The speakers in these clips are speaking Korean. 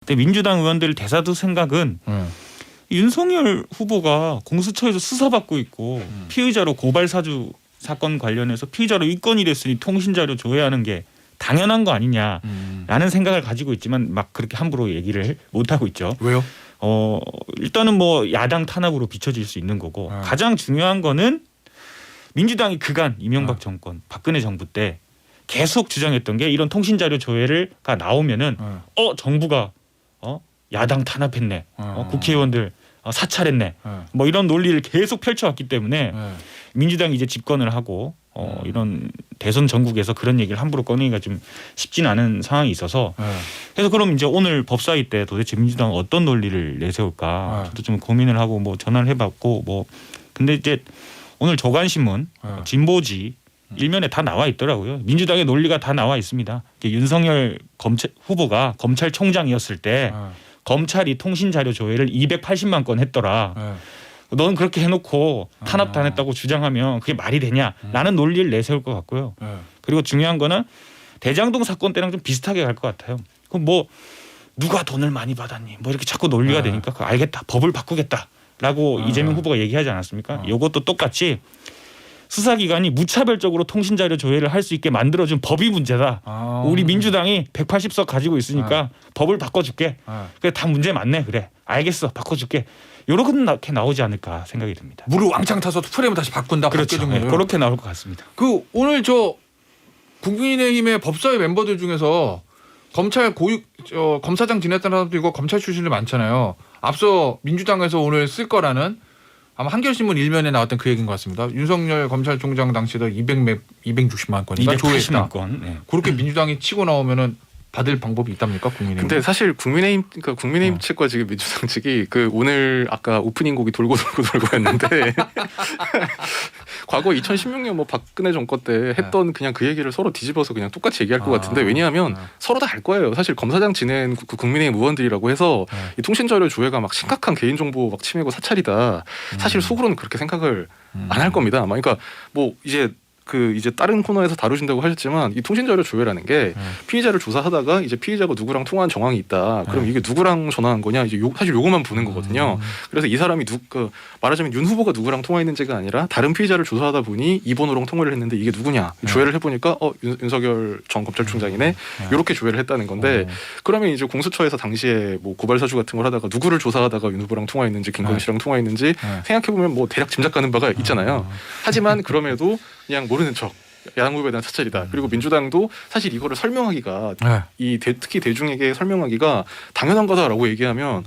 근데 민주당 의원들 대다수 생각은 윤석열 후보가 공수처에서 수사받고 있고 피의자로 고발 사주 사건 관련해서 피의자로 입건이 됐으니 통신자료 조회하는 게 당연한 거 아니냐라는 생각을 가지고 있지만 막 그렇게 함부로 얘기를 못 하고 있죠. 왜요? 일단은 뭐 야당 탄압으로 비춰질 수 있는 거고 가장 중요한 거는 민주당이 그간 이명박 정권 박근혜 정부 때 계속 주장했던 게 이런 통신자료 조회가 나오면은 정부가 야당 탄압했네, 국회의원들 사찰했네, 뭐 이런 논리를 계속 펼쳐왔기 때문에 민주당이 이제 집권을 하고 이런 대선 전국에서 그런 얘기를 함부로 꺼내기가 좀 쉽진 않은 상황이 있어서 그래서 그럼 이제 오늘 법사위 때 도대체 민주당은 어떤 논리를 내세울까 저도 좀 고민을 하고 뭐 전화를 해봤고 뭐 근데 이제 오늘 조간신문 진보지 일면에 다 나와 있더라고요. 민주당의 논리가 다 나와 있습니다. 윤석열 후보가 검찰총장이었을 때 검찰이 통신자료 조회를 280만 건 했더라. 너는 그렇게 해놓고 탄압당했다고 주장하면 그게 말이 되냐라는 논리를 내세울 것 같고요. 그리고 중요한 거는 대장동 사건 때랑 좀 비슷하게 갈 것 같아요. 그럼 뭐 누가 돈을 많이 받았니? 뭐 이렇게 자꾸 논리가 되니까 알겠다. 법을 바꾸겠다라고 이재명 후보가 얘기하지 않았습니까? 이것도 똑같이 수사기관이 무차별적으로 통신자료 조회를 할 수 있게 만들어준 법이 문제다. 우리 민주당이 180석 가지고 있으니까 법을 바꿔줄게. 그래 다 문제 맞네. 그래 알겠어 바꿔줄게. 요렇게 나오지 않을까 생각이 듭니다. 무릎 왕창 타서 프레임을 다시 바꾼다. 그렇죠. 네, 그렇게 나올 것 같습니다. 그 오늘 저 국민의힘의 법사위 멤버들 중에서 검찰 검사장 지냈다는 사람도 있고 검찰 출신들 많잖아요. 앞서 민주당에서 오늘 쓸 거라는 아마 한겨레신문 일면에 나왔던 그 얘기인 것 같습니다. 윤석열 검찰총장 당시에도 260만 건인가 조회했다. 건. 네. 그렇게 민주당이 치고 나오면은 받을 방법이 있답니까 국민의힘? 근데 사실 국민의힘 측과 지금 민주당 측이 그 오늘 아까 오프닝 곡이 돌고 했는데 과거 2016년 뭐 박근혜 정권 때 했던 그냥 그 얘기를 서로 뒤집어서 그냥 똑같이 얘기할 것 같은데 왜냐하면 서로 다 알 거예요. 사실 검사장 지낸 국민의힘 의원들이라고 해서 이 통신자료 조회가 막 심각한 개인정보 막 침해고 사찰이다. 사실 속으로는 그렇게 생각을 안 할 겁니다. 아마 그러니까 뭐 이제 다른 코너에서 다루신다고 하셨지만 이 통신자료 조회라는 게 피의자를 조사하다가 이제 피의자가 누구랑 통화한 정황이 있다. 그럼 이게 누구랑 전화한 거냐? 이제 사실 요거만 보는 거거든요. 그래서 이 사람이 말하자면 윤 후보가 누구랑 통화했는지가 아니라 다른 피의자를 조사하다 보니 이 번호랑 통화를 했는데 이게 누구냐? 조회를 해보니까 윤석열 전 검찰총장이네. 이렇게 조회를 했다는 건데 그러면 이제 공수처에서 당시에 뭐 고발 사주 같은 걸 하다가 누구를 조사하다가 윤 후보랑 통화했는지 김건희 씨랑 통화했는지 생각해보면 뭐 대략 짐작 가는 바가 있잖아요. 하지만 그럼에도 그냥 모르는 척 야당 후보에 대한 사찰이다. 그리고 민주당도 사실 이거를 설명하기가 특히 대중에게 설명하기가 당연한 거다라고 얘기하면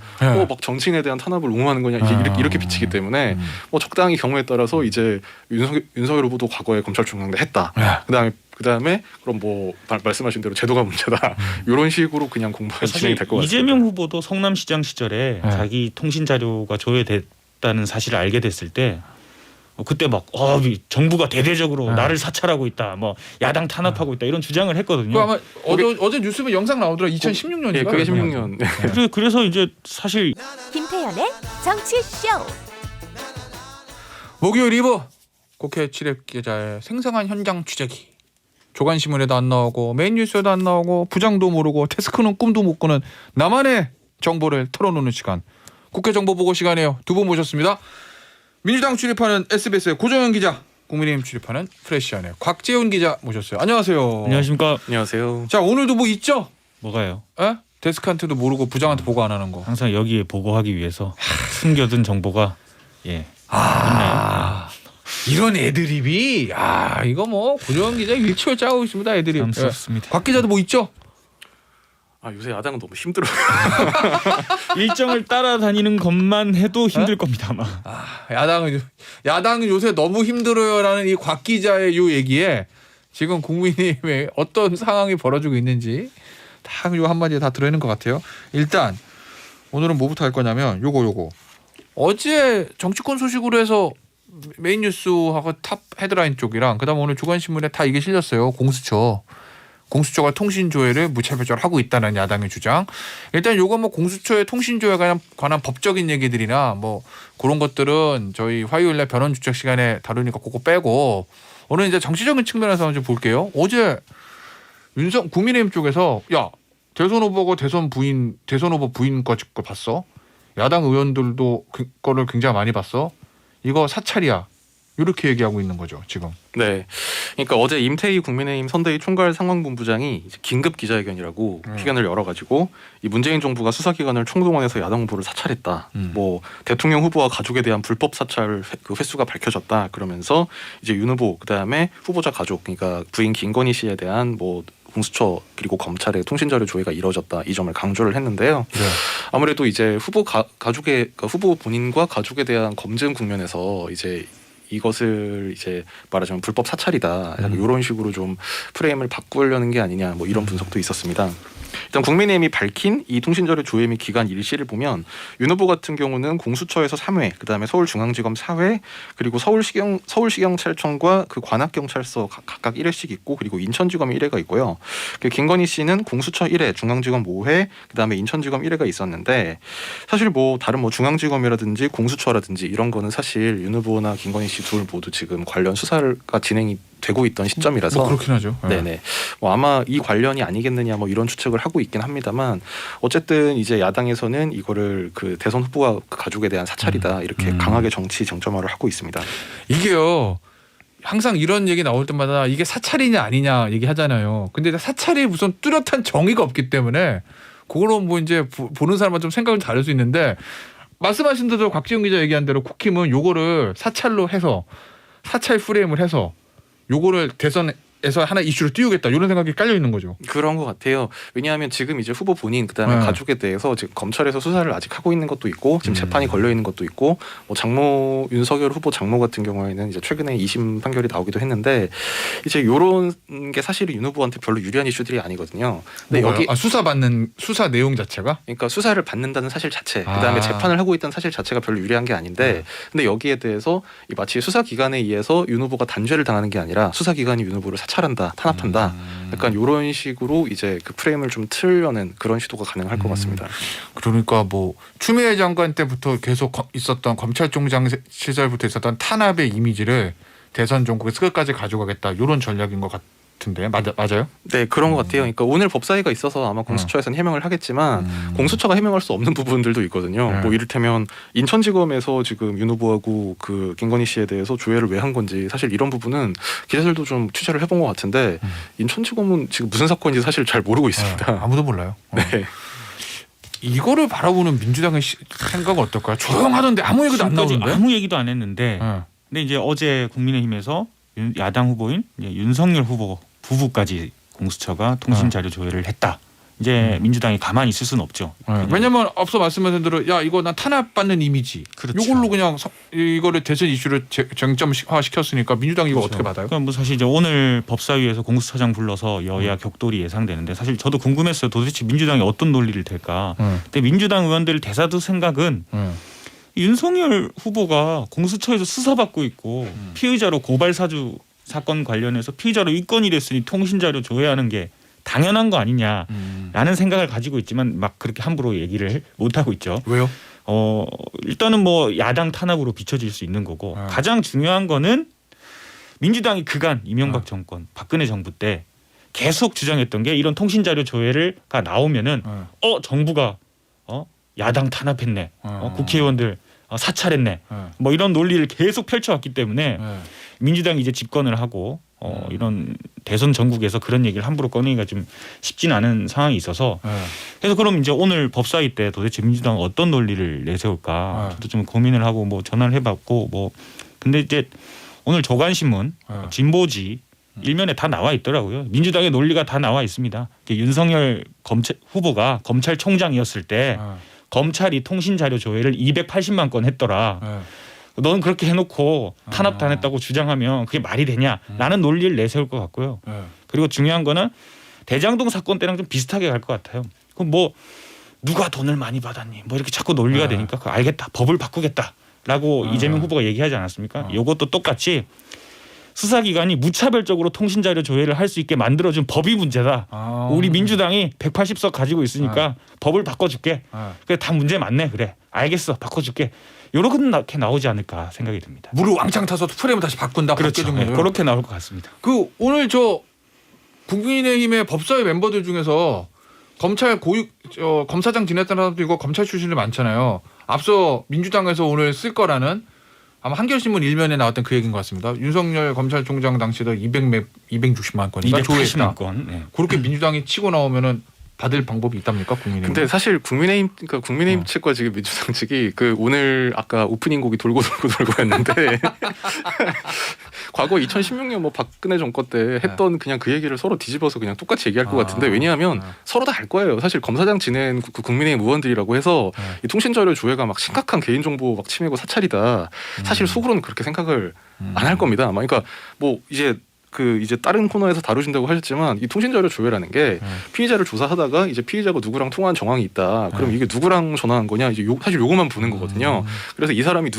막 정치인에 대한 탄압을 옹호하는 거냐 이렇게 비치기 때문에 뭐 적당히 경우에 따라서 이제 윤석열 후보도 과거에 검찰총장 했다. 그다음에 그럼 뭐 말씀하신 대로 제도가 문제다. 이런 식으로 그냥 공부가 진행이 될 것 같습니다. 이재명 후보도 성남시장 시절에 자기 통신 자료가 조회됐다는 사실을 알게 됐을 때 그때 막 정부가 대대적으로 나를 사찰하고 있다, 뭐 야당 탄압하고 있다 이런 주장을 했거든요. 아마 어제 뉴스에 영상 나오더라. 2016년인가? 예, 그게 16년. 네. 그래서 이제 사실 김태현의 정치쇼. 목요일 2부 국회 출입 기자의 생생한 현장 취재기. 조간신문에도 안 나오고 메인 뉴스에도 안 나오고 부장도 모르고 데스크는 꿈도 못 꾸는 나만의 정보를 털어놓는 시간. 국회 정보 보고 시간이에요. 두 분 모셨습니다. 민주당 출입하는 SBS의 고정현 기자, 국민의힘 출입하는 프레시안의 곽재훈 기자 모셨어요. 안녕하세요. 안녕하십니까. 안녕하세요. 자, 오늘도 뭐 있죠? 뭐가요? 데스크한테도 모르고 부장한테 보고 안 하는 거. 항상 여기에 보고하기 위해서 숨겨둔 정보가 있나요? 이런 애드립이 이거 뭐 고정현 기자 일치를 짜고 있습니다. 애드립. 감사합니다. 곽 기자도 뭐 있죠? 요새 야당은 너무 힘들어요. 일정을 따라다니는 것만 해도 힘들 겁니다 아마. 야당은 요새 너무 힘들어요라는 이 곽 기자의 요 얘기에 지금 국민의힘에 어떤 상황이 벌어지고 있는지 다 요 한마디에 다 들어있는 것 같아요. 일단 오늘은 뭐부터 할 거냐면 요거 어제 정치권 소식으로 해서 메인 뉴스하고 탑 헤드라인 쪽이랑 그다음 오늘 주간신문에 다 이게 실렸어요. 공수처가 통신조회를 무차별적으로 하고 있다는 야당의 주장. 일단 요거 뭐 공수처의 통신조회에 관한 법적인 얘기들이나 뭐 그런 것들은 저희 화요일날 변론 주책 시간에 다루니까 그거 빼고 오늘 이제 정치적인 측면에서 먼저 볼게요. 어제 국민의힘 쪽에서 대선 후보가 대선 후보 부인까지 거 봤어? 야당 의원들도 그거를 굉장히 많이 봤어? 이거 사찰이야. 이렇게 얘기하고 있는 거죠 지금. 네, 그러니까 어제 임태희 국민의힘 선대위 총괄 상황본부장이 이제 긴급 기자회견이라고 기간을 열어가지고 이 문재인 정부가 수사기관을 총동원해서 야당 후보를 사찰했다. 뭐 대통령 후보와 가족에 대한 불법 사찰 그 횟수가 밝혀졌다. 그러면서 이제 윤 후보 그다음에 후보자 가족 그러니까 부인 김건희 씨에 대한 뭐 공수처 그리고 검찰의 통신자료 조회가 이뤄졌다 이 점을 강조를 했는데요. 네. 아무래도 이제 후보 가족의 그러니까 후보 본인과 가족에 대한 검증 국면에서 이제 이것을 이제 말하자면 불법 사찰이다 이런 식으로 좀 프레임을 바꾸려는 게 아니냐 뭐 이런 분석도 있었습니다. 일단 국민의힘이 밝힌 이 통신자료 조회 및 기간 일시를 보면 윤 후보 같은 경우는 공수처에서 3회, 그다음에 서울중앙지검 4회, 그리고 서울시경찰청과 그 관악경찰서 각각 1회씩 있고 그리고 인천지검이 1회가 있고요. 김건희 씨는 공수처 1회, 중앙지검 5회, 그다음에 인천지검 1회가 있었는데 사실 뭐 다른 뭐 중앙지검이라든지 공수처라든지 이런 거는 사실 윤 후보나 김건희 씨 둘 모두 지금 관련 수사가 진행이 되고 있던 시점이라서 뭐 그렇긴 하죠. 네네. 뭐 아마 이 관련이 아니겠느냐 뭐 이런 추측을 하고 있긴 합니다만 어쨌든 이제 야당에서는 이거를 그 대선 후보와 그 가족에 대한 사찰이다 이렇게 강하게 정치 정점화를 하고 있습니다. 이게요. 항상 이런 얘기 나올 때마다 이게 사찰이냐 아니냐 얘기하잖아요. 근데 사찰이 무슨 뚜렷한 정의가 없기 때문에 그거로 뭐 이제 보는 사람은 좀 생각을 다를 수 있는데 말씀하신 대로 곽지영 기자 얘기한 대로 국힘은 요거를 사찰로 해서 사찰 프레임을 해서 요거를 대선에서 하나 이슈로 띄우겠다 이런 생각이 깔려 있는 거죠. 그런 것 같아요. 왜냐하면 지금 이제 후보 본인 그다음에 네. 가족에 대해서 지금 검찰에서 수사를 아직 하고 있는 것도 있고 지금 재판이 걸려 있는 것도 있고 뭐 장모 윤석열 후보 장모 같은 경우에는 이제 최근에 2심 판결이 나오기도 했는데 이제 이런 게 사실은 윤 후보한테 별로 유리한 이슈들이 아니거든요. 근데 여기 수사 내용 자체가 그러니까 수사를 받는다는 사실 자체, 그다음에 재판을 하고 있다는 사실 자체가 별로 유리한 게 아닌데, 근데 여기에 대해서 이 마치 수사기관에 의해서 윤 후보가 단죄를 당하는 게 아니라 수사기관이 윤 후보를 사찰한다, 탄압한다, 약간 이런 식으로 이제 그 프레임을 좀 틀려는 그런 시도가 가능할 것 같습니다. 그러니까 뭐 추미애 장관 때부터 계속 있었던 검찰총장 시절부터 있었던 탄압의 이미지를 대선 전국에 끝까지 가져가겠다 이런 전략인 것 같은데 맞아요? 네, 그런 것 같아요. 그러니까 오늘 법사위가 있어서 아마 공수처에서는 해명을 하겠지만 공수처가 해명할 수 없는 부분들도 있거든요. 뭐 이를테면 인천지검에서 지금 윤 후보하고 그 김건희 씨에 대해서 조회를 왜 한 건지 사실 이런 부분은 기자들도 좀 취재를 해본 것 같은데 인천지검은 지금 무슨 사건인지 사실 잘 모르고 있습니다. 아무도 몰라요. 네. 이거를 바라보는 민주당의 생각은 어떨까요? 조용하던데 아무 얘기도 안 지금까지 나오는데. 아무 얘기도 안 했는데 근데 이제 어제 국민의힘에서 야당 후보인 윤석열 후보 부부까지 공수처가 통신자료 조회를 했다. 이제 민주당이 가만히 있을 수는 없죠. 왜냐면 앞서 말씀하신 대로 야 이거 난 탄압받는 이미지. 그렇죠. 이걸로 그냥 이거를 대선 이슈를 쟁점화 시켰으니까 민주당이 이거 그렇죠. 어떻게 받아요? 그럼 뭐 사실 이제 오늘 법사위에서 공수처장 불러서 여야 격돌이 예상되는데 사실 저도 궁금했어요. 도대체 민주당이 어떤 논리를 댈까. 근데 민주당 의원들 대다수 생각은 윤석열 후보가 공수처에서 수사받고 있고 피의자로 고발 사주 사건 관련해서 피의자로 입건이 됐으니 통신자료 조회하는 게 당연한 거 아니냐라는 생각을 가지고 있지만 막 그렇게 함부로 얘기를 못 하고 있죠. 왜요? 일단은 뭐 야당 탄압으로 비춰질 수 있는 거고 가장 중요한 거는 민주당이 그간 이명박 정권 박근혜 정부 때 계속 주장했던 게 이런 통신자료 조회가 나오면은 정부가 야당 탄압했네, 국회의원들 사찰했네, 뭐 이런 논리를 계속 펼쳐왔기 때문에 민주당이 이제 집권을 하고 이런 대선 전국에서 그런 얘기를 함부로 꺼내기가 좀 쉽지는 않은 상황이 있어서 그래서 그럼 이제 오늘 법사위 때 도대체 민주당은 어떤 논리를 내세울까 저도 좀 고민을 하고 뭐 전화를 해봤고 뭐 근데 이제 오늘 조간신문 진보지 일면에 다 나와 있더라고요. 민주당의 논리가 다 나와 있습니다. 윤석열 후보가 검찰총장이었을 때 검찰이 통신자료 조회를 280만 건 했더라. 너는 그렇게 해놓고 탄압당했다고 주장하면 그게 말이 되냐라는 논리를 내세울 것 같고요. 그리고 중요한 거는 대장동 사건 때랑 좀 비슷하게 갈 것 같아요. 그럼 뭐 누가 돈을 많이 받았니? 뭐 이렇게 자꾸 논리가 되니까 알겠다. 법을 바꾸겠다라고 이재명 후보가 얘기하지 않았습니까? 이것도 똑같이 수사기관이 무차별적으로 통신자료 조회를 할 수 있게 만들어준 법이 문제다. 우리 민주당이 180석 가지고 있으니까 법을 바꿔줄게. 그래 다 문제 맞네. 그래 알겠어 바꿔줄게. 이렇게 나오지 않을까 생각이 듭니다. 물을 왕창 타서 프레임을 다시 바꾼다. 그렇죠. 네, 그렇게 나올 것 같습니다. 오늘 저 국민의힘의 법사위 멤버들 중에서 검찰 검사장 지냈다는 사람도 이거 검찰 출신들 많잖아요. 앞서 민주당에서 오늘 쓸 거라는 아마 한겨레신문 일면에 나왔던 그 얘기인 것 같습니다. 윤석열 검찰총장 당시도 260만 건인가 280만 건. 네. 그렇게 민주당이 치고 나오면은 받을 방법이 있답니까 국민의힘? 근데 사실 국민의힘 측과 지금 민주당 측이 그 오늘 아까 오프닝 곡이 돌고 했는데 과거 2016년 뭐 박근혜 정권 때 했던 그냥 그 얘기를 서로 뒤집어서 그냥 똑같이 얘기할 것 같은데 왜냐하면 서로 다 알 거예요. 사실 검사장 지낸 국민의힘 의원들이라고 해서 이 통신자료 조회가 막 심각한 개인정보 막 침해고 사찰이다. 사실 속으로는 그렇게 생각을 안 할 겁니다. 아마 그러니까 뭐 이제 다른 코너에서 다루신다고 하셨지만 이 통신자료 조회라는 게 피의자를 조사하다가 이제 피의자가 누구랑 통화한 정황이 있다. 그럼 이게 누구랑 전화한 거냐? 이제 사실 요거만 보는 거거든요. 그래서 이 사람이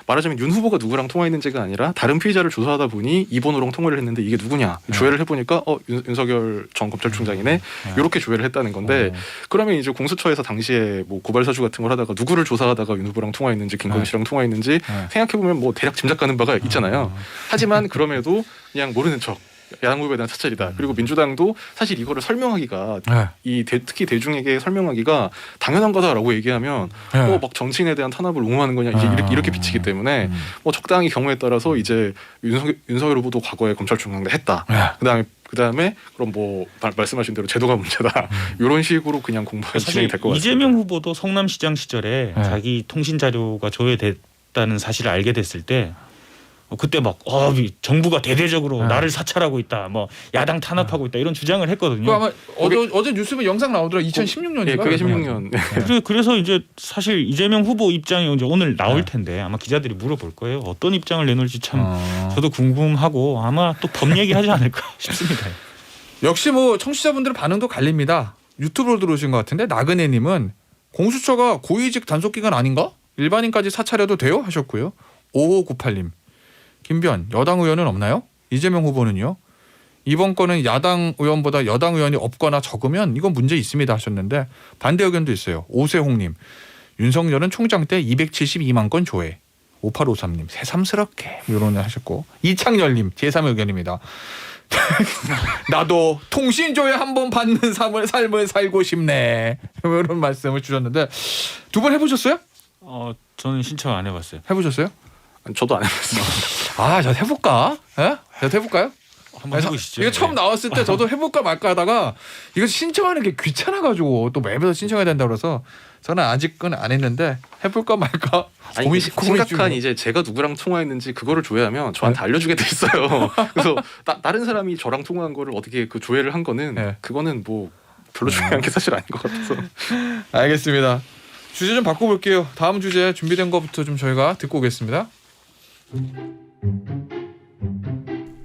말하자면 윤 후보가 누구랑 통화했는지가 아니라 다른 피의자를 조사하다 보니 이 번호랑 통화를 했는데 이게 누구냐? 조회를 해보니까 윤석열 전 검찰총장이네. 이렇게 조회를 했다는 건데 그러면 이제 공수처에서 당시에 뭐 고발 사주 같은 걸 하다가 누구를 조사하다가 윤 후보랑 통화했는지 김건희 씨랑 통화했는지 생각해보면 뭐 대략 짐작 가는 바가 있잖아요. 하지만 그럼에도 그냥 모르는 척 야당 후보에 대한 사찰이다. 그리고 민주당도 사실 이거를 설명하기가 특히 대중에게 설명하기가 당연한 거다라고 얘기하면 막 정치인에 대한 탄압을 옹호하는 거냐 이렇게 비치기 때문에 뭐 적당히 경우에 따라서 이제 윤석열 후보도 과거에 검찰총장 했다. 그다음에 그럼 뭐 말씀하신 대로 제도가 문제다. 이런 식으로 그냥 공부가 진행이 될 것 같습니다. 이재명 후보도 성남시장 시절에 자기 통신 자료가 조회됐다는 사실을 알게 됐을 때 그때 막 정부가 대대적으로 나를 사찰하고 있다, 뭐 야당 탄압하고 있다 이런 주장을 했거든요. 아마 어제 뉴스에 영상 나오더라. 2016년인가? 네, 그게 16년. 그래서 이제 사실 이재명 후보 입장이 이제 오늘 나올 텐데 아마 기자들이 물어볼 거예요. 어떤 입장을 내놓을지 참 저도 궁금하고 아마 또 법 얘기하지 않을까 싶습니다. 역시 뭐 청취자분들의 반응도 갈립니다. 유튜브로 들어오신 것 같은데 나그네님은 공수처가 고위직 단속기관 아닌가? 일반인까지 사찰해도 돼요? 하셨고요. 5598님. 김변 여당 의원은 없나요? 이재명 후보는요? 이번 건은 야당 의원보다 여당 의원이 없거나 적으면 이건 문제 있습니다 하셨는데 반대 의견도 있어요. 오세홍님. 윤석열은 총장 때 272만 건 조회. 5853님. 새삼스럽게 이런 하셨고 이창열님 제3의 의견입니다. 나도 통신조회 한번 받는 삶을 살고 싶네. 이런 말씀을 주셨는데 두 번 해보셨어요? 저는 신청 안 해봤어요. 해보셨어요? 저도 안 해봤어요. 저 해볼까? 저도 해볼까요? 한번 해보시죠. 이거 처음 나왔을 때 저도 해볼까 말까 하다가 이거 신청하는 게 귀찮아가지고 또 매번 신청해야 된다고 그래서 저는 아직은 안 했는데 해볼까 말까 고민 심각한 중이에요. 이제 제가 누구랑 통화했는지 그거를 조회하면 저한테 알려주게 돼 있어요. 그래서 다른 사람이 저랑 통화한 거를 어떻게 그 조회를 한 거는 그거는 뭐 별로 중요한 게 사실 아닌 것 같아서. 알겠습니다. 주제 좀 바꿔볼게요. 다음 주제 준비된 것부터 좀 저희가 듣고 오겠습니다.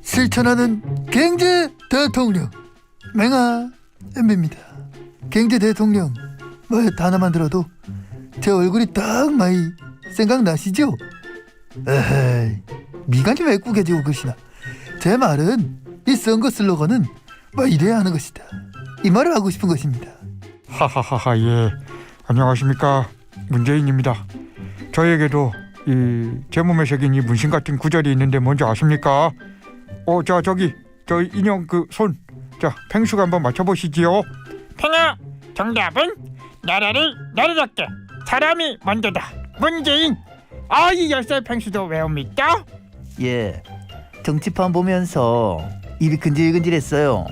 실천하는 경제 대통령 맹아 엠비입니다. 경제 대통령 뭐 단어만 들어도 제 얼굴이 딱 많이 생각나시죠? 에헤이 미간이 왜 구겨지고 그러시나. 제 말은 이 선거 슬로건은 뭐 이래야 하는 것이다, 이 말을 하고 싶은 것입니다. 하하하하. 예, 안녕하십니까, 문재인입니다. 저에게도 이 제 몸에 새긴 이 문신 같은 구절이 있는데 뭔지 아십니까? 저기 저 인형 그 손, 자 펭수가 한번 맞춰보시지요. 팽아, 정답은 나라를 나라답게 사람이 먼저다. 문재인. 이 10살 펭수도 외웁니까? 예, 정치판 보면서 입이 근질근질했어요.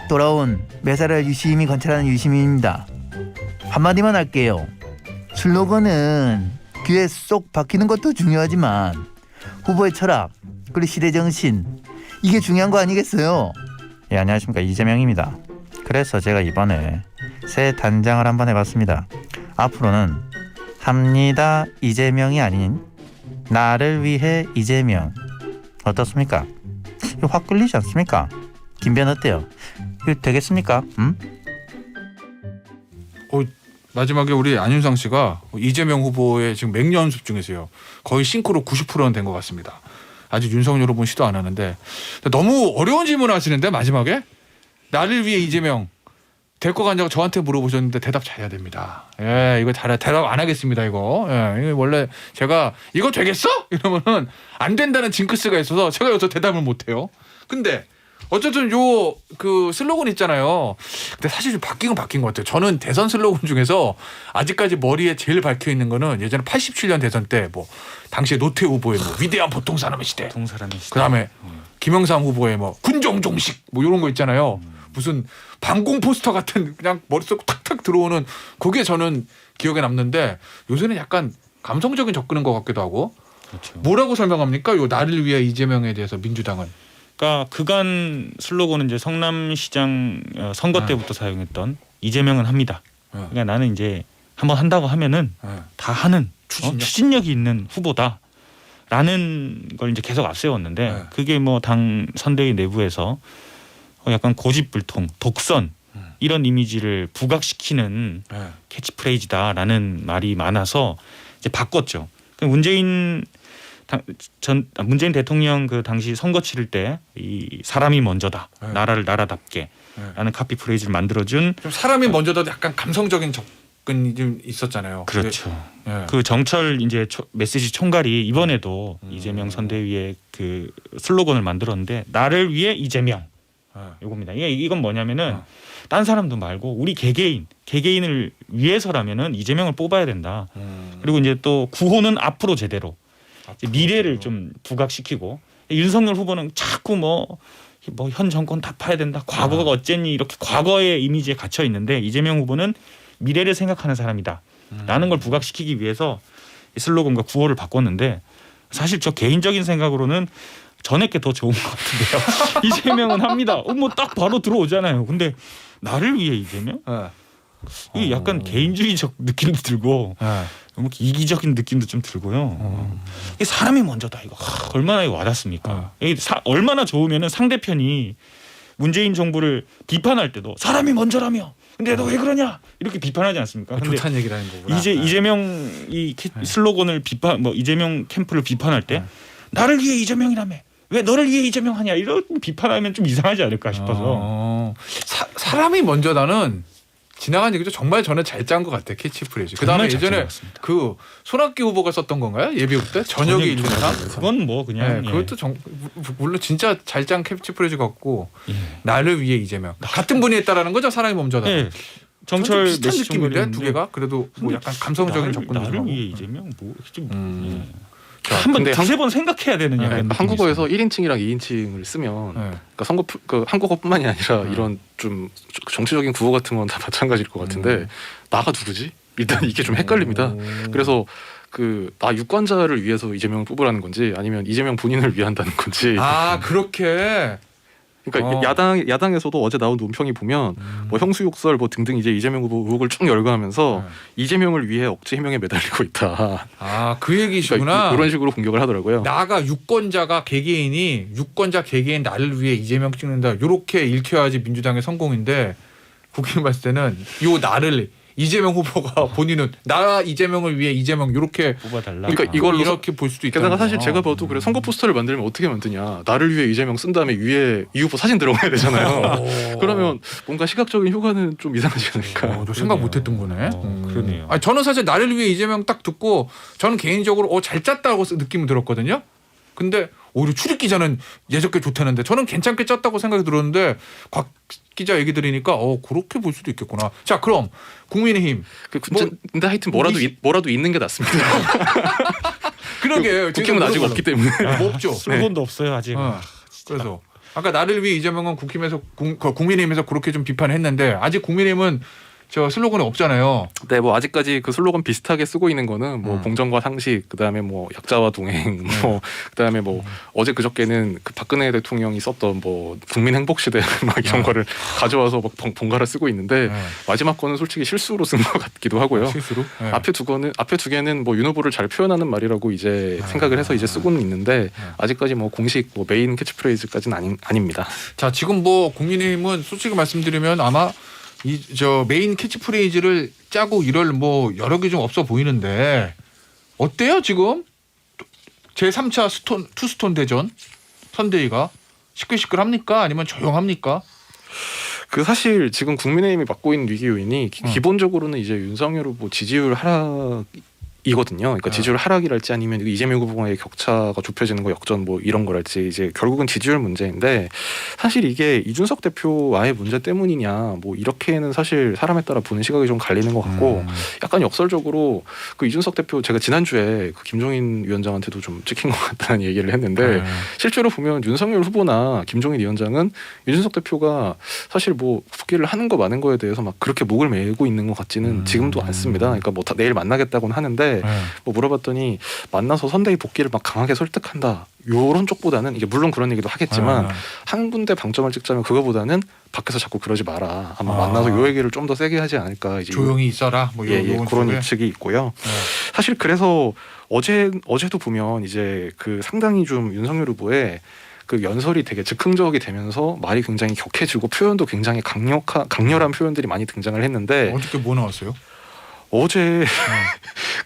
돌아온 매사를 유심히 관찰하는 유시민입니다. 한마디만 할게요. 슬로건은 귀에 쏙 박히는 것도 중요하지만 후보의 철학 그리고 시대 정신, 이게 중요한 거 아니겠어요? 예, 안녕하십니까, 이재명입니다. 그래서 제가 이번에 새 단장을 한번 해봤습니다. 앞으로는 합니다 이재명이 아닌 나를 위해 이재명. 어떻습니까? 이거 확 끌리지 않습니까? 김변 어때요? 이거 되겠습니까? 마지막에 우리 안윤상 씨가 이재명 후보의 지금 맹연습 중이세요. 거의 싱크로 90%는 된 것 같습니다. 아직 윤석열 후보는 시도 안 하는데 너무 어려운 질문을 하시는데 마지막에 나를 위해 이재명 될 거 같냐고 저한테 물어보셨는데 대답 잘해야 됩니다. 이거 대답 안 하겠습니다. 이거 원래 제가 이거 되겠어? 이러면은 안 된다는 징크스가 있어서 제가 여기서 대답을 못 해요. 근데 어쨌든 요 그 슬로건 있잖아요. 근데 사실 좀 바뀐 건 바뀐 것 같아요. 저는 대선 슬로건 중에서 아직까지 머리에 제일 박혀 있는 거는 예전에 87년 대선 때 뭐 당시에 노태 후보의 뭐 위대한 보통 사람의 시대. 동사람이 그다음에 김영삼 후보의 뭐 군정종식 뭐 이런 거 있잖아요. 무슨 방공 포스터 같은 그냥 머릿속 탁탁 들어오는 그게 저는 기억에 남는데 요새는 약간 감성적인 접근인 것 같기도 하고. 그렇죠. 뭐라고 설명합니까? 요 나를 위해 이재명에 대해서 민주당은. 그러니까 그간 슬로건은 이제 성남시장 선거 때부터 사용했던 이재명은 합니다. 그러니까 나는 이제 한번 한다고 하면은 다 하는 추진력이 있는 후보다라는 걸 이제 계속 앞세웠는데 그게 뭐 당 선대위 내부에서 약간 고집불통, 독선 이런 이미지를 부각시키는 캐치프레이즈다라는 말이 많아서 이제 바꿨죠. 문재인 대통령 그 당시 선거 치를 때 이 사람이 먼저다, 나라를 나라답게라는 카피 프레이즈를 만들어준. 좀 사람이 먼저다 약간 감성적인 접근이 좀 있었잖아요. 그렇죠. 예. 그 정철 이제 메시지 총괄이 이번에도 이재명 선대위의 그 슬로건을 만들었는데 나를 위해 이재명. 요겁니다. 이건 뭐냐면은 딴 사람도 말고 우리 개개인을 위해서라면은 이재명을 뽑아야 된다. 그리고 이제 또 구호는 앞으로 제대로. 이제 미래를 좀 부각시키고 윤석열 후보는 자꾸 뭐 현 정권 다 파야 된다. 과거가 어쨌니 이렇게 과거의 이미지에 갇혀 있는데 이재명 후보는 미래를 생각하는 사람이다. 라는 걸 부각시키기 위해서 이 슬로건과 구호를 바꿨는데 사실 저 개인적인 생각으로는 전에 게 더 좋은 것 같은데요. 이재명은 합니다. 뭐 딱 바로 들어오잖아요. 근데 나를 위해 이재명? 이게 약간 개인주의적 느낌도 들고 뭐 이기적인 느낌도 좀 들고요. 이게 사람이 먼저다 이거 얼마나 이거 와닿습니까? 이게 얼마나 좋으면은 상대편이 문재인 정부를 비판할 때도 사람이 먼저라며. 근데 너 왜 그러냐 이렇게 비판하지 않습니까? 근데 좋다는 얘기라는 거구나. 이재명 이 슬로건을 이재명 캠프를 비판할 때 나를 위해 이재명이라며. 왜 너를 위해 이재명 하냐 이런 비판하면 좀 이상하지 않을까 싶어서. 사람이 먼저다는 지나간 얘기죠. 정말 저는 잘 짠 것 같아요. 캐치프레이즈. 그다음에 예전에 그 손학규 후보가 썼던 건가요? 예비후 때 저녁에 읽는 상. 그건 뭐 그냥 그것도 물론 진짜 잘 짠 캐치프레이즈 같고 나를 위해 이재명 같은 분이 했다라는 거죠. 사람이 먼저다. 정철 비슷한 느낌인데 두 개가 그래도 뭐 약간 감성적인 접근도 나를 하고. 위해 이재명 뭐 좀. 근데 한번 두세 번 생각해야 되는 약간 한국어에서 1인칭이랑 2인칭을 쓰면 그러니까 한국어뿐만이 아니라 이런 좀 정치적인 구호 같은 건 다 마찬가지일 것 같은데 나가 누구지? 일단 이게 좀 헷갈립니다. 그래서 나 유권자를 위해서 이재명을 뽑으라는 건지 아니면 이재명 본인을 위한다는 건지. 그렇게. 그러니까 야당에서도 어제 나온 논평이 보면 뭐 형수욕설 뭐 등등 이제 이재명 후보 의혹을 쭉 열거하면서 이재명을 위해 억지 해명에 매달리고 있다. 그 얘기시구나. 그러니까 이런 식으로 공격을 하더라고요. 나가 유권자 개개인 나를 위해 이재명 찍는다. 이렇게 읽혀야지 민주당의 성공인데 국힘 봤을 때는 요 나를 이재명 후보가 본인은 나 이재명을 위해 이재명 이렇게 뽑아달라. 그러니까 이걸로 이렇게 볼 수도 있다. 게다가 사실 제가 봐도 그래 선거 포스터를 만들면 어떻게 만드냐. 나를 위해 이재명 쓴 다음에 위에 이 후보 사진 들어가야 되잖아요. 그러면 뭔가 시각적인 효과는 좀 이상하지 않을까. 저 생각 못했던 거네. 그러네요. 저는 사실 나를 위해 이재명 딱 듣고 저는 개인적으로 잘 짰다고 느낌이 들었거든요. 근데 오히려 출입 기자는 예적게 좋다는데 저는 괜찮게 짰다고 생각이 들었는데 곽 기자 얘기 들으니까 그렇게 볼 수도 있겠구나. 자 그럼 국민의힘 근데 하여튼 뭐라도 있는 게 낫습니다. 그러게 국힘은 아직 없기 때문에 없죠. 슬로건도 없어요 아직. 그래서 아까 나를 위해 이재명은 국민의힘에서 그렇게 좀 비판했는데 아직 국민의힘은 저 슬로건이 없잖아요. 네, 뭐 아직까지 그 슬로건 비슷하게 쓰고 있는 거는 뭐 공정과 상식, 그다음에 뭐 약자와 동행, 뭐 그다음에 뭐 어제 그저께는 그 박근혜 대통령이 썼던 뭐 국민 행복 시대 막 이런 거를 가져와서 막 번갈아 쓰고 있는데 마지막 거는 솔직히 실수로 쓴 것 같기도 하고요. 실수로? 앞에 두 개는 뭐 윤 후보를 잘 표현하는 말이라고 이제 생각을 해서 이제 쓰고는 있는데 아직까지 뭐 공식 뭐 메인 캐치프레이즈까지는 아닙니다. 자, 지금 뭐 국민의힘은 솔직히 말씀드리면 아마 저 메인 캐치프레이즈를 짜고 이럴 뭐 여러 개 좀 없어 보이는데 어때요 지금 제3차 투스톤 대전 선대위가 시끌시끌합니까 아니면 조용합니까? 그 사실 지금 국민의힘이 맡고 있는 위기 요인이 기본적으로는 이제 윤석열 후보 지지율 하락이 이거든요. 그러니까 지지율 하락이랄지 아니면 이재명 후보와의 격차가 좁혀지는 거 역전 뭐 이런 거랄지 이제 결국은 지지율 문제인데 사실 이게 이준석 대표와의 문제 때문이냐 뭐 이렇게는 사실 사람에 따라 보는 시각이 좀 갈리는 것 같고 약간 역설적으로 그 이준석 대표 제가 지난주에 그 김종인 위원장한테도 좀 찍힌 것 같다는 얘기를 했는데 실제로 보면 윤석열 후보나 김종인 위원장은 이준석 대표가 사실 뭐 복귀를 하는 거 마는 거에 대해서 막 그렇게 목을 메고 있는 것 같지는 지금도 않습니다. 그러니까 뭐 내일 만나겠다고는 하는데 뭐 물어봤더니 만나서 선대위 복귀를 막 강하게 설득한다 요런 쪽보다는 이게 물론 그런 얘기도 하겠지만 한 군데 방점을 찍자면 그거보다는 밖에서 자꾸 그러지 마라 아마 만나서 요 얘기를 좀 더 세게 하지 않을까 이제 조용히 있어라 뭐 이런 그런 예측이 있고요. 사실 그래서 어제도 보면 이제 그 상당히 좀 윤석열 후보의 그 연설이 되게 즉흥적이 되면서 말이 굉장히 격해지고 표현도 굉장히 강렬한 표현들이 많이 등장을 했는데 어저께 뭐 나왔어요? 어제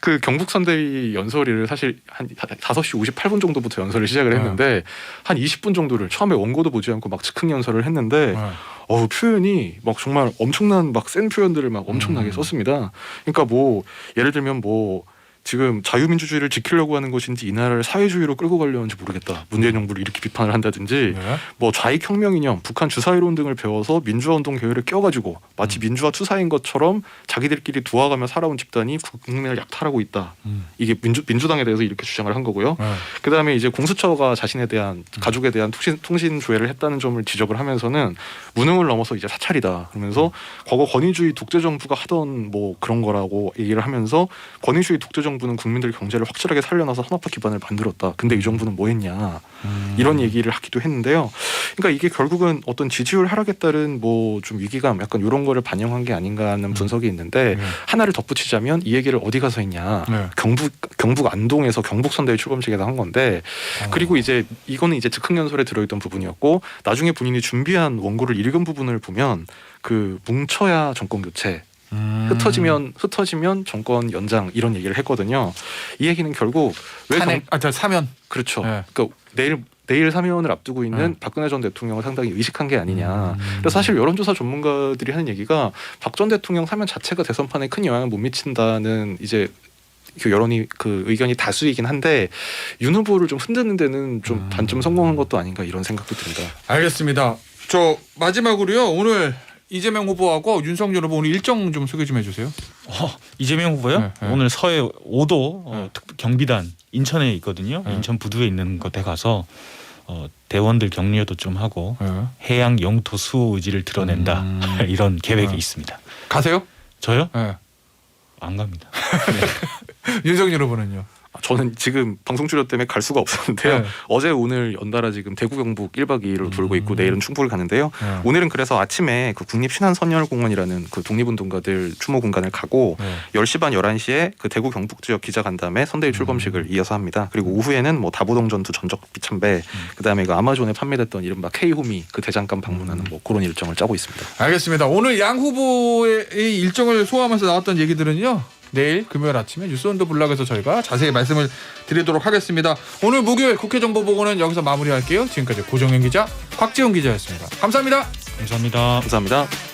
그 경북 선대위 연설을 사실 한 5시 58분 정도부터 연설을 시작을 했는데 한 20분 정도를 처음에 원고도 보지 않고 막 즉흥 연설을 했는데 표현이 막 정말 엄청난 막 센 표현들을 막 엄청나게 썼습니다. 그러니까 뭐 예를 들면 뭐 지금 자유민주주의를 지키려고 하는 것인지 이 나라를 사회주의로 끌고 가려는지 모르겠다. 문재인 정부를 이렇게 비판을 한다든지 뭐 좌익혁명 이념, 북한 주사이론 등을 배워서 민주화운동 계열을 껴가지고 마치 민주화 투사인 것처럼 자기들끼리 도와가며 살아온 집단이 국민을 약탈하고 있다. 이게 민주당에 대해서 이렇게 주장을 한 거고요. 그다음에 이제 공수처가 자신에 대한 가족에 대한 통신 조회를 했다는 점을 지적을 하면서는 무능을 넘어서 이제 사찰이다. 그러면서 과거 권위주의 독재 정부가 하던 뭐 그런 거라고 얘기를 하면서 권위주의 독재 정부는 국민들 경제를 확실하게 살려놔서 산업화 기반을 만들었다. 근데 이 정부는 뭐 했냐. 이런 얘기를 하기도 했는데요. 그러니까 이게 결국은 어떤 지지율 하락에 따른 뭐 좀 위기감 약간 이런 거를 반영한 게 아닌가 하는 분석이 있는데 하나를 덧붙이자면 이 얘기를 어디 가서 했냐. 경북 안동에서 경북선대위 출범식에서 한 건데 그리고 이제 이거는 이제 즉흥 연설에 들어있던 부분이었고 나중에 본인이 준비한 원고를 읽은 부분을 보면 그 뭉쳐야 정권 교체 흩어지면 정권 연장 이런 얘기를 했거든요. 이 얘기는 결국 왜 사면 그렇죠. 그러니까 내일 사면을 앞두고 있는 박근혜 전 대통령을 상당히 의식한 게 아니냐. 그래서 사실 여론조사 전문가들이 하는 얘기가 박 전 대통령 사면 자체가 대선판에 큰 영향을 못 미친다는 이제 그 여론이 그 의견이 다수이긴 한데 윤 후보를 좀 흔드는 데는 좀 반쯤 성공한 것도 아닌가 이런 생각도 듭니다. 알겠습니다. 저 마지막으로요 오늘 이재명 후보하고 윤석열 후보 오늘 일정 좀 소개 좀 해주세요. 이재명 후보요? 오늘 서해 5도 경비단 인천에 있거든요. 인천 부두에 있는 곳에 가서 대원들 격려도 좀 하고 해양 영토 수호 의지를 드러낸다 이런 계획이 있습니다. 가세요? 저요? 안 갑니다. 윤석열 후보는요? 저는 지금 방송 출연 때문에 갈 수가 없었는데요. 어제 오늘 연달아 지금 대구 경북 1박 2일로 돌고 있고 내일은 충북을 가는데요. 오늘은 그래서 아침에 그 국립신안선열공원이라는 그 독립운동가들 추모 공간을 가고 10시 반 11시에 그 대구 경북 지역 기자간담회 선대위 출범식을 이어서 합니다. 그리고 오후에는 뭐 다부동 전투 전적 비참배 그다음에 그 아마존에 판매됐던 이른바 K호미 그 대장간 방문하는 뭐 그런 일정을 짜고 있습니다. 알겠습니다. 오늘 양 후보의 일정을 소화하면서 나왔던 얘기들은요. 내일 금요일 아침에 뉴스온더 블락에서 저희가 자세히 말씀을 드리도록 하겠습니다. 오늘 목요일 국회 정보보고는 여기서 마무리할게요. 지금까지 고정현 기자, 곽지훈 기자였습니다. 감사합니다. 감사합니다. 감사합니다.